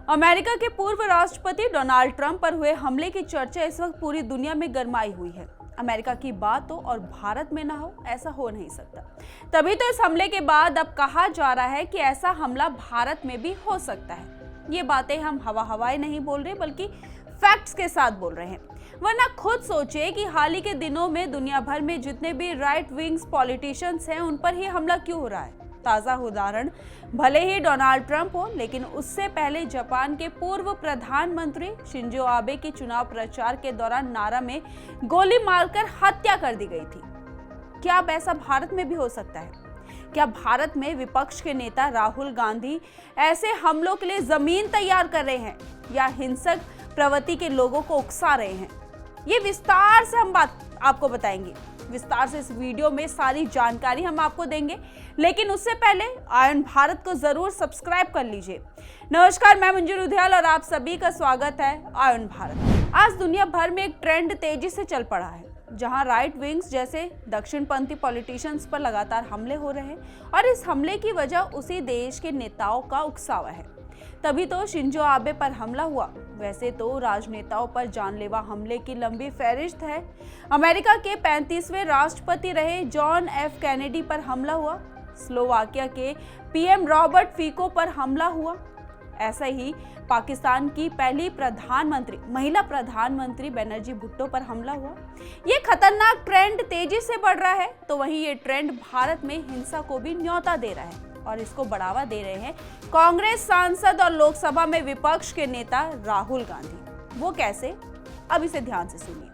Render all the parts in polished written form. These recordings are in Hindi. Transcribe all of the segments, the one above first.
अमेरिका के पूर्व राष्ट्रपति डोनाल्ड ट्रंप पर हुए हमले की चर्चा इस वक्त पूरी दुनिया में गरमाई हुई है। अमेरिका की बात हो और भारत में ना हो, ऐसा हो नहीं सकता। तभी तो इस हमले के बाद अब कहा जा रहा है कि ऐसा हमला भारत में भी हो सकता है। ये बातें हम हवाई नहीं बोल रहे, बल्कि फैक्ट्स के साथ बोल रहे हैं। वरना खुद सोचिए कि हाल ही के दिनों में दुनिया भर में जितने भी राइट विंग्स पॉलिटिशियंस हैं, उन पर ही हमला क्यों हो रहा है। ताज़ा उदाहरण भले ही डोनाल्ड ट्रंप हो, लेकिन उससे पहले जापान के पूर्व प्रधानमंत्री शिंजो आबे की चुनाव प्रचार के दौरान नारा में गोली मारकर हत्या कर दी गई थी। क्या अब ऐसा भारत में भी हो सकता है? क्या भारत में विपक्ष के नेता राहुल गांधी ऐसे हमलों के लिए जमीन तैयार कर रहे हैं या हिंसक प्रवृत्ति के लोगों को उकसा रहे हैं? ये विस्तार से हम बात आपको बताएंगे। विस्तार से इस वीडियो में सारी जानकारी हम आपको देंगे, लेकिन उससे पहले आयन भारत को जरूर सब्सक्राइब कर लीजिए। नमस्कार, मैं मंजू रुधियाल और आप सभी का स्वागत है आयन भारत। आज दुनिया भर में एक ट्रेंड तेजी से चल पड़ा है, जहां राइट विंग्स जैसे दक्षिणपंथी पॉलिटिशियंस पर लगातार हमले हो रहे हैं और इस हमले की वजह उसी देश के नेताओं का उकसावा है। तभी तो शिंजो आबे पर हमला हुआ। वैसे तो राजनेताओं पर जानलेवा हमले की लंबी फहरिस्त है। अमेरिका के 35वें राष्ट्रपति रहे जॉन एफ कैनेडी पर हमला हुआ। स्लोवाकिया के पीएम रॉबर्ट फीको पर हमला हुआ। ऐसा ही पाकिस्तान की पहली महिला प्रधानमंत्री बेनजीर भुट्टो पर हमला हुआ। ये खतरनाक ट्रेंड तेजी से बढ़ रहा है, तो वहीं ये ट्रेंड भारत में हिंसा को भी न्योता दे रहा है और इसको बढ़ावा दे रहे हैं कांग्रेस सांसद और लोकसभा में विपक्ष के नेता राहुल गांधी। वो कैसे? अब इसे ध्यान से सुनिए।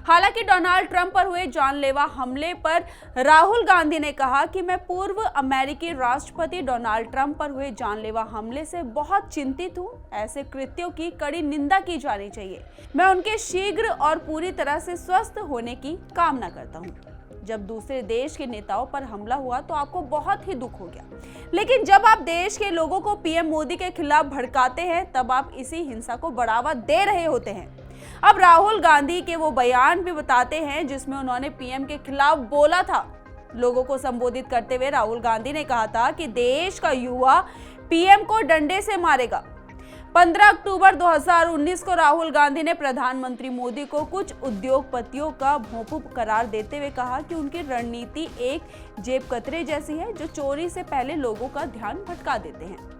हालांकि डोनाल्ड ट्रंप पर हुए जानलेवा हमले पर राहुल गांधी ने कहा कि मैं पूर्व अमेरिकी राष्ट्रपति डोनाल्ड ट्रंप पर हुए जानलेवा हमले से बहुत चिंतित हूं। ऐसे कृत्यों की कड़ी निंदा की जानी चाहिए। मैं उनके शीघ्र और पूरी तरह से स्वस्थ होने की कामना करता हूं। जब दूसरे देश के नेताओं पर हमला हुआ तो आपको बहुत ही दुख हो गया, लेकिन जब आप देश के लोगों को पीएम मोदी के खिलाफ भड़काते हैं, तब आप इसी हिंसा को बढ़ावा दे रहे होते हैं। अब राहुल गांधी के वो बयान भी बताते हैं जिसमें उन्होंने पीएम के खिलाफ बोला था। लोगों को संबोधित करते हुए राहुल गांधी ने कहा था कि देश का युवा पीएम को डंडे से मारेगा। 15 अक्टूबर 2019 को राहुल गांधी ने प्रधानमंत्री मोदी को कुछ उद्योगपतियों का भोंपू करार देते हुए कहा कि उनकी रणनीति एक जेब कतरे जैसी है, जो चोरी से पहले लोगों का ध्यान भटका देते हैं।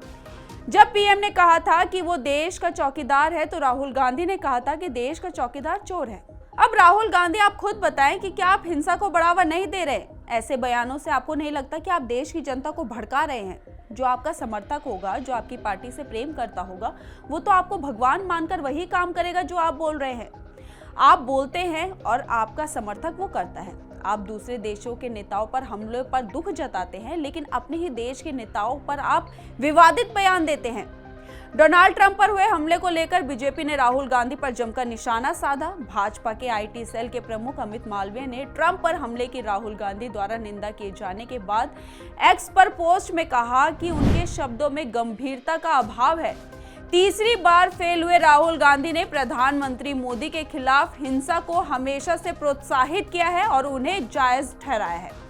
जब पीएम ने कहा था कि वो देश का चौकीदार है, तो राहुल गांधी ने कहा था कि देश का चौकीदार चोर है। अब राहुल गांधी, आप खुद बताएं कि क्या आप हिंसा को बढ़ावा नहीं दे रहे? ऐसे बयानों से आपको नहीं लगता कि आप देश की जनता को भड़का रहे हैं? जो आपका समर्थक होगा, जो आपकी पार्टी से प्रेम करता होगा, वो तो आपको भगवान मानकर वही काम करेगा जो आप बोल रहे हैं। आप बोलते हैं और आपका समर्थक वो करता है। आप दूसरे देशों के नेताओं पर हमले पर दुख जताते हैं, लेकिन अपने ही देश के नेताओं पर आप विवादित बयान देते हैं। डोनाल्ड ट्रंप पर हुए हमले को लेकर बीजेपी ने राहुल गांधी पर जमकर निशाना साधा। भाजपा के आईटी सेल के प्रमुख अमित मालवीय ने ट्रंप पर हमले की राहुल गांधी द्वारा निंदा किए जाने के बाद एक्स पर पोस्ट में कहा कि उनके शब्दों में गंभीरता का अभाव है। तीसरी बार फेल हुए राहुल गांधी ने प्रधानमंत्री मोदी के खिलाफ हिंसा को हमेशा से प्रोत्साहित किया है और उन्हें जायज ठहराया है।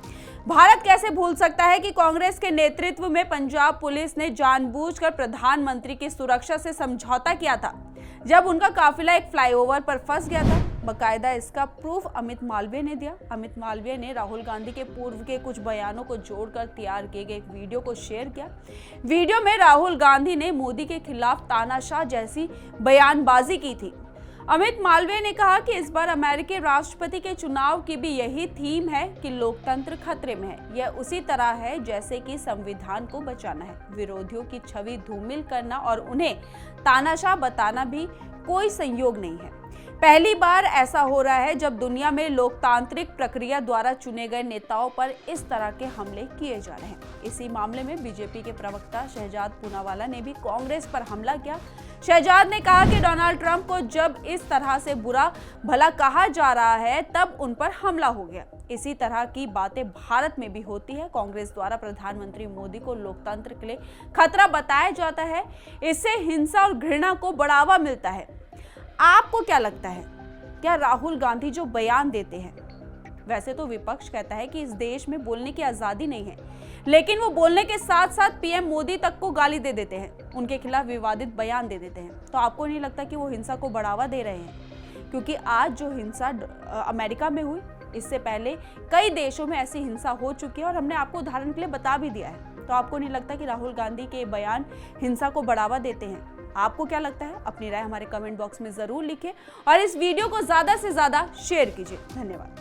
भारत कैसे भूल सकता है कि कांग्रेस के नेतृत्व में पंजाब पुलिस ने जानबूझकर प्रधानमंत्री की सुरक्षा से समझौता किया था, जब उनका काफिला एक फ्लाईओवर पर फंस गया था। बकायदा इसका प्रूफ अमित मालवीय ने दिया। अमित मालवीय ने राहुल गांधी के पूर्व के कुछ बयानों को जोड़कर तैयार किए गए एक वीडियो को शेयर किया। वीडियो में राहुल गांधी ने मोदी के खिलाफ तानाशाह जैसी बयानबाजी की थी। अमित मालवीय ने कहा कि इस बार अमेरिकी राष्ट्रपति के चुनाव की भी यही थीम है कि लोकतंत्र खतरे में है। यह उसी तरह है जैसे कि संविधान को बचाना है। विरोधियों की छवि धूमिल करना और उन्हें तानाशाह बताना भी कोई संयोग नहीं है। पहली बार ऐसा हो रहा है जब दुनिया में लोकतांत्रिक प्रक्रिया द्वारा चुने गए नेताओं पर इस तरह के हमले किए जा रहे हैं। इसी मामले में बीजेपी के प्रवक्ता शहजाद पूनावाला ने भी कांग्रेस पर हमला किया। शहजाद ने कहा कि डोनाल्ड ट्रंप को जब इस तरह से बुरा भला कहा जा रहा है, तब उन पर हमला हो गया। इसी तरह की बातें भारत में भी होती है। कांग्रेस द्वारा प्रधानमंत्री मोदी को लोकतंत्र के लिए खतरा बताया जाता है। इससे हिंसा और घृणा को बढ़ावा मिलता है। आपको क्या लगता है? क्या राहुल गांधी जो बयान देते हैं वैसे तो विपक्ष कहता है कि इस देश में बोलने की आजादी नहीं है, लेकिन वो बोलने के साथ साथ पीएम मोदी तक को गाली दे देते हैं, उनके खिलाफ विवादित बयान दे देते हैं। तो आपको नहीं लगता कि वो हिंसा को बढ़ावा दे रहे हैं? क्योंकि आज जो हिंसा अमेरिका में हुई, इससे पहले कई देशों में ऐसी हिंसा हो चुकी है और हमने आपको उदाहरण के लिए बता भी दिया है। तो आपको नहीं लगता कि राहुल गांधी के बयान हिंसा को बढ़ावा देते हैं? आपको क्या लगता है? अपनी राय हमारे कमेंट बॉक्स में जरूर लिखें और इस वीडियो को ज्यादा से ज्यादा शेयर कीजिए। धन्यवाद।